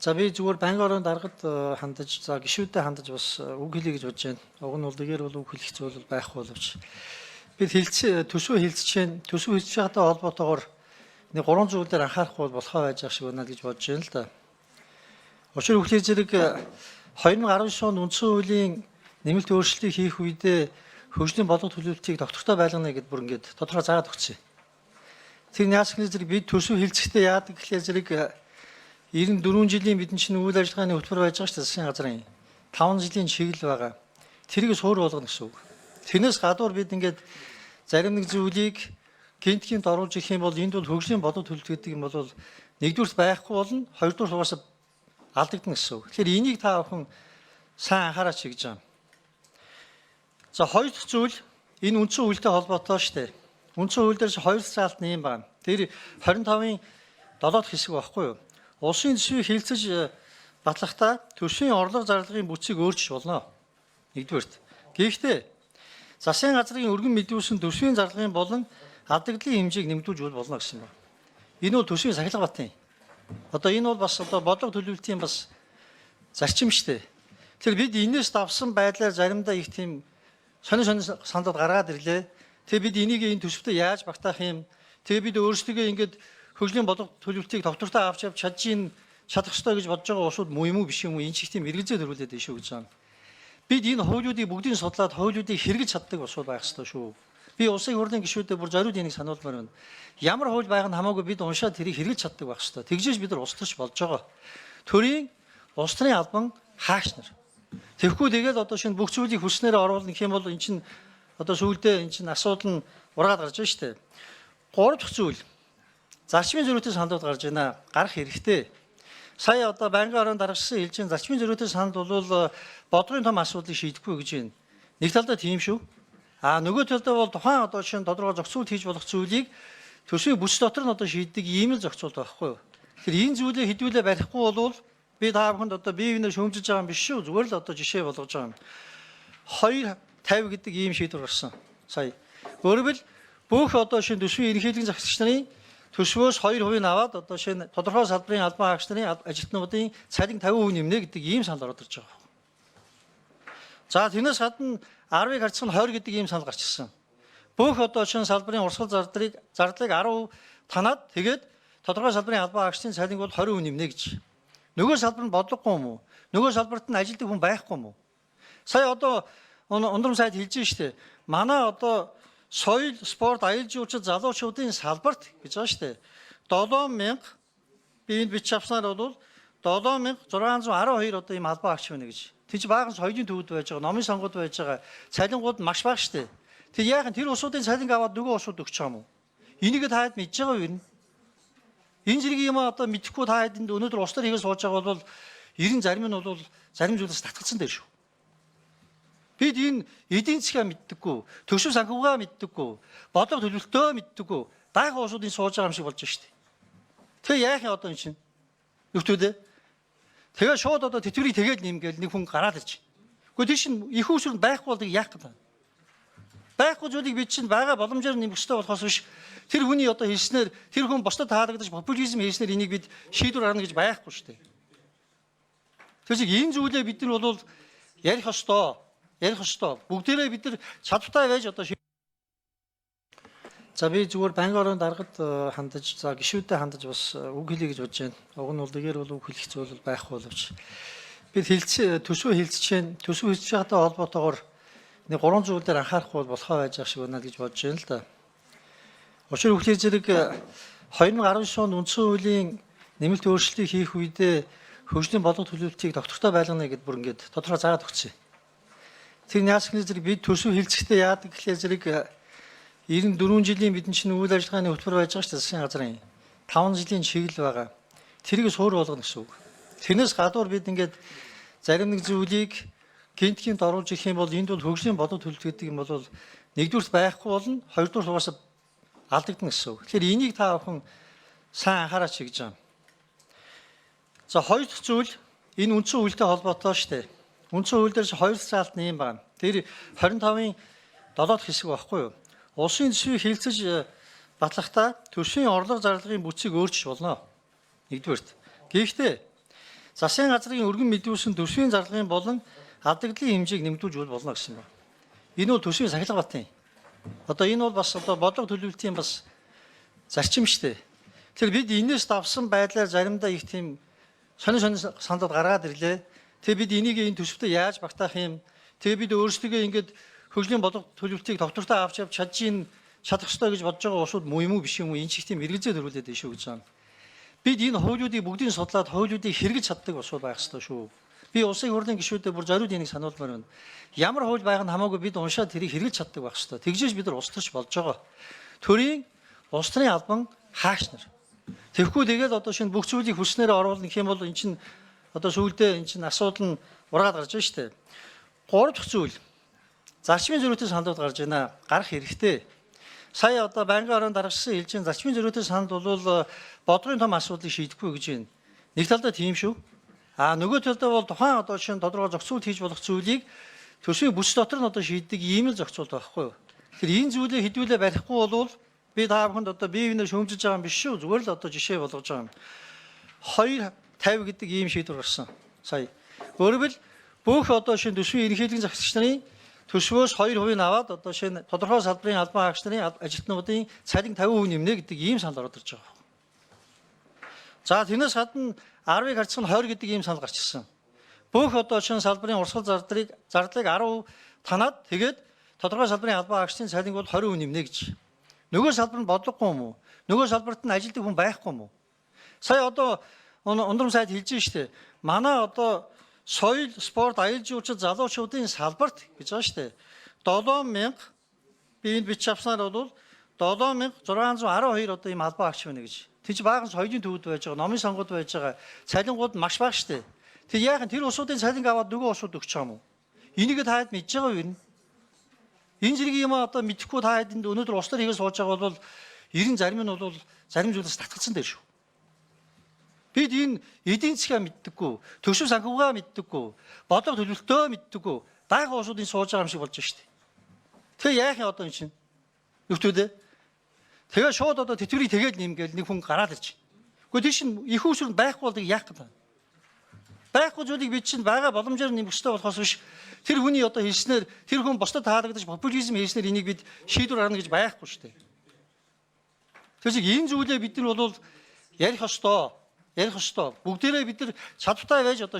За би зүгээр банкны орон даргад хандаж, за гишүүдэд хандаж бас үг хэлье гэж бодож байна. Уг нь бол дэгээр бол үг хэлэх зүйл байхгүй боловч бид төсвөө хилцэж байгаатай холбоотойгоор нэг 3 зүйлээр анхаарахгүй болохоо байж ах шиг байна гэж бодож байна л да. Учир хөгжлийн зэрэг 2019 он үндсэн хуулийн нэмэлт өөрчлөлтийг хийх үедээ хөгжлийн бодлого төлөвлөлтийг доктортой байлгана гэдээ бүр ингээд тодорхой заагаад өгсөн. Тэр яасны зэрэг бид төсвөө хилцэхдээ яадаг гэхлээр зэрэг 94 жилийн бидний чинь үйл ажиллагааны хөтөлбөр байж байгаа шүү дээ, засгийн газрын 5 жилийн чиглэл байгаа. Тэрийг суур болгоно гэсэн үг. Тэрнээс гадуур бид ингээд зарим нэг зүйлийг гинтгиймд оруулж ирэх юм бол энд бол хөгжлийн бодлого төлөвлөлт гэдэг юм бол нэгдүгürt байхгүй болно, хоёрдугаар угаасаа алдагдана гэсэн үг. Тэгэхээр энийг та бүхэн сайн анхаараач гэж байна. За хоёр дахь зүйл энэ үндсэн хуультай холбоотой шүү дээ. Үндсэн хууль дээр 2 заалт нэм байна. Тэр 25-ын 7 дахь хэсэг байхгүй юу? Улсын төсвийг хилцэж батлахдаа төсвийн орлого зарлагын бүтцийг өөрчилж болно. Нэгдүгээрт. Гэхдээ засгийн газрын өргөн мэдүүлсэн төсвийн зарлагын болон алдагдлын хэмжээг нэмэгдүүлж болно гэсэн байна. Энэ бол төсвийн сахилга бат юм. Одоо энэ бол бас бодлого төлөвлөлтийн бас зарчим шүү дээ. Тэгэхээр бид энэс давсан байдлаар заримдаа их тийм сонир сандад гаргаад ирлээ. Тэгээ бид энийг энэ төсөвтөө яаж багтаах юм? Тэгээ бид өөрсдөө ингээд хөгжлийн бодлого төлөвлөлтийг доктортой авч явж чадах ёстой гэж бодож байгаа улсууд муу юм уу биш юм уу? Энэ чих тийм эргэлзээ төрүүлээд байна шүү гэж байна. Бид энэ хуулиудыг бүгдийг судлаад хуулиудыг хэрэгж чаддаг улсууд байх ёстой шүү. Би улсын хурлын гишүүдэд бүр зориуд энийг сануулмаар байна. Ямар хууль байг нь хамаагүй бид уншаад тэрийг хэрэгж чаддаг байх ёстой. Тэгжээж бид нар улс төрч болж байгаа. Төрийн улс төрийн албан хаагч нар. Тэгэхгүй тэгээд одоо шинэ бүх зүйлийг хүснээр оруулах юм бол эн чинь одоо сүүлдээ эн чинь асуудал нь ургаад гарч байна шүү дээ. Гурав дахь зүйл. Зарчмын зөрүүтэй саналууд гарч байна. Гарах хэрэгтэй. Сая одоо банкны орон дарагчсан хэлж байгаа зарчмын зөрүүтэй санал бол бодлогын том асуудлыг шийдэхгүй гэж байна. Нэг талдаа тийм шүү. Нөгөө талдаа бол тухайн одоо шинэ тодорхой зохицуулт хийж болох зүйлийг төсвийн бүс дотор нь одоо шийддэг ийм л зохицуулт байхгүй юу. Тэгэхээр энэ зүйлээ хэдүүлээ барихгүй бол би та бүхэнд одоо бие биенээ шөмжилж байгаа юм биш шүү. Зүгээр л одоо жишээ болгож байгаа юм. 250 гэдэг ийм шийдвэр гарсан. Сая. Өөрөөр бүх одоо шинэ төсвийн ерөнхийлөгчийн захирагч нарын төсвөөс 2% аваад одоо шинэ тодорхой салбарын албан хаагч нарын ажилтнуудын цалин 50% нэмнэ гэдэг ийм санал ороод ирж байгаа. За тэрнээс гадна 10-ыг харьцах нь 20 гэдэг ийм санал гарч ирсэн. Бүх одоо шинэ салбарын урсгал зардлыг 10% танаад тэгээд тодорхой салбарын албан хаагчдын цалин бол 20% нэмнэ гэж. Нөгөө салбар нь бодлогогүй юм уу? Нөгөө салбарт нь ажилтдаг хүн байхгүй юм уу? Сая одоо ундрам сайд хэлж байна шүү дээ. Манай одоо соёл, спорт, аюул жуулчлал залуучуудын салбарт гэж байгаа шүү дээ. 7000 би энд бичиж авснаар бол 7612 одоо ийм албан хаагч байна гэж. Тэр чинь баахан соёлын төвд байж байгаа, номын сонгууд байж байгаа. Цалингууд маш бага шүү дээ. Тэр яахан тэр улсуудын цалин аваад нөгөө улсууд өгч байгаа юм уу? Энийг та хэд мэдж байгаа вэ? Энэ зэрэг юм одоо мэдэхгүй та хэд өнөөдөр улс төр хийгээ сууж байгаа бол ерэн зарим нь бол зарим зүйлээс татгалцсан дээр шүү. Бид энэ эдийн засгаа мэддэггүй, төсөв санхугаа мэддэггүй, бодлого төлөвлөлтөө мэддэггүй, бага улсуудын сууж байгаа юм шиг болж байна шүү дээ. Тэгээ яах юм одоо энэ чинь? Нүхтүүдээ. Тэгээ шууд одоо тэтгэврийг тэгээд нэмгээл нэг хүн гараад ирж. Гэхдээ тийш их усүр байхгүй бол яах гэдэг вэ? Байхгүй зүйлийг бид чинь байгаа боломжоор нэмэх хэрэгтэй болохоос биш. Тэр хүний одоо хэлснээр тэр хүн бусдад таалагдаж популизм хийснээр энийг бид шийдвэр гаргана гэж байхгүй шүү дээ. Тэгэхээр энэ зүйлээ бид нар бол ярих ёстой. Бүгдээрээ бид нар чадвартай байж одоо за би зүгээр банкны орон даргад хандаж, за гишүүдэд хандаж бас үг хэлье гэж бодож байна. Уг нь бол дэгээр бол үг хэлэх зүйл байхгүй боловч бид төсвөө хилцэж байгаатай холбоотойгоор нэг 3 зүйлээр анхаарахгүй болохоо байж ах шиг байна гэж бодож байна л да. Учир хөгжлийн зэрэг 2019 он үндсэн хуулийн нэмэлт өөрчлөлтийг хийх үедээ хөгжлийн бодлого төлөвлөлтийг доктортой байлгана гэдээ бүр ингээд тодорхой заагаад өгсөн. Тэр яасны зэрэг бид төсвөө хилцэхдээ яадаг гэхлээр зэрэг 94 жилийн бидний чинь үйл ажиллагааны хөтөлбөр байж байгаа шүү дээ, засгийн газрын 5 жилийн чиглэл байгаа. Тэрийг суур болгоно гэсэн үг. Тэрнээс гадуур бид ингээд зарим нэг зүйлийг гинтгиймд оруулж ирэх юм бол энд бол хөгжлийн бодлого төлөвлөлт гэдэг юм бол нэгдүгürt байхгүй болно, хоёрдугаар угаасаа алдагдана гэсэн үг. Тэгэхээр энийг та бүхэн сайн анхаараач гэж байна. За хоёр дахь зүйл энэ үндсэн хуультай холбоотой шүү дээ. Үндсэн хууль дээр 2 заалт нэм байна. Тэр 25-ын 7 дахь хэсэг байхгүй юу? Улсын төсвийг хилцэж батлахдаа төсвийн орлого зарлагын бүтцийг өөрчилж болно. Нэгдүгээрт. Гэхдээ засгийн газрын өргөн мэдүүлсэн төсвийн зарлагын болон алдагдлын хэмжээг нэмэгдүүлж болно гэсэн байна. Энэ бол төсвийн сахилга бат юм. Одоо энэ бол бас одоо бодлого төлөвлөлтийн бас зарчим шүү дээ. Тэгэхээр бид энэс давсан байдлаар заримдаа их тийм сонин саналд гаргаад ирлээ. Тэгээ бид энийг энэ төсөвтөд яаж багтаах юм? Тэгээ бид өөрсдөө ингээд хөгжлийн бодлого төлөвлөлтийг доктортой авч явж чадах ёстой гэж бодож байгаа усуд муу юм уу биш юм уу? Энэ ч их тийм эргэлзээ төрүүлээд байна шүү гэж байна. Бид энэ хуулиудыг бүгдийг судлаад хуулиудыг хэрэгж чаддаг усуд байх ёстой шүү. Би улсын хурлын гишүүдэд бүр зориуд энийг сануулмаар байна. Ямар хууль байх нь хамаагүй бид уншаад тэрийг хэрэгж чаддаг байх ёстой. Тэгжээж бид нар улс төрч болж байгаа. Төрийн улс төрийн албан хаагч нар. Тэгэхгүй тэгээд одоо шинэ бүх зүйлийг хүснээр оруулах юм бол эн чинь одоо сүүлдээ эн чинь асуудал нь ураад гарч байна шүү дээ. Гурав дахь зүйл. Зарчмын зөрүүтэй саналууд гарч байна. Гарах хэрэгтэй. Сая одоо байнгын орон дарагчсан хэлж байгаа зарчмын зөрүүтэй санал бол бодлогын том асуудлыг шийдэхгүй гэж байна. Нэг талдаа тийм шүү. Нөгөө талдаа бол тухайн одоо шинэ тодорхой зохицуулт хийж болох зүйлийг төсвийн бүс дотор нь одоо шийддэг ийм л зохицуулт байхгүй юу. Тэгэхээр энэ зүйлээ хэдүүлээ барихгүй бол би та бүхэнд одоо бие биенээ шөмжилж байгаа юм биш шүү. Зүгээр л одоо жишээ болгож байгаа юм. 250 гэдэг ийм шийдвэр гарсан. Сая. Өөрөөр хэлбэл бүх одоо шинэ төсвийн ерөнхийлөгчийн захирагч нарын төсвөөс 2% аваад одоо шинэ тодорхой салбарын албан хаагч нарын ажилтнуудын цалин 50% нэмнэ гэдэг ийм санал ороод ирж байгаа. За тэрнээс гадна 10-ыг харьцах нь 20 гэдэг ийм санал гарч ирсэн. Бүх одоо шинэ салбарын урсгал зардлыг 10% танаад тэгээд тодорхой салбарын албан хаагчдын цалинг бол 20% нэмнэ гэж. Нөгөө салбар нь бодлогогүй юм уу? Нөгөө салбарт нь ажилтдаг хүн байхгүй юм уу? Сая одоо ундрам сайд хэлж байна шүү дээ. Манай одоо соёл, спорт, аюулын жуулчид залуучуудын салбарт гэж байгаа шүү дээ. 7000 би энд бичиж авснаар бол 7612 одоо ийм албан хаагч байна гэж. Тэж баахан соёлын төвд байж байгаа, номын сонгууд байж байгаа. Цалингууд маш бага шүү дээ. Тэг яахан тэр улсуудын цалинг аваад нөгөө улсууд өгч байгаа юм уу? Энийг та хэд мэдж байгаа юу? Энэ зэрэг юм одоо мэдэхгүй та хэд өнөөдөр улс төр хийгээ сууж байгаа бол ерэн зарим нь бол зарим зүйлээс татгалцсан дээр шүү. Бид энэ эдийн засгаа мэддэггүй, төсөв санхугаа мэддэггүй, бодлого төлөвлөлтөө мэддэггүй, бага улсуудын сууж байгаа юм шиг болж шүү дээ. Тэгээ яах юм одоо энэ чинь? Нүхтүүдээ. Тэгээ шууд одоо тэтгэврийг тэгээд нэмгээл нэг хүн гараад ирж. Гэхдээ тийш их усүр байхгүй бол яах гэдэг. Байхгүй зүйлийг бид чинь байгаа боломжоор нэмэх ёстой болохоос биш. Тэр хүний одоо хэлснээр тэр хүн бусдад таалагдаж популизм хийснээр энийг бид шийдвэр гаргана гэж байхгүй шүү дээ. Тэгэхээр энэ зүйлээ бид нар бол ярих ёстой. Бүгдээрээ бид нар чадвартай байж одоо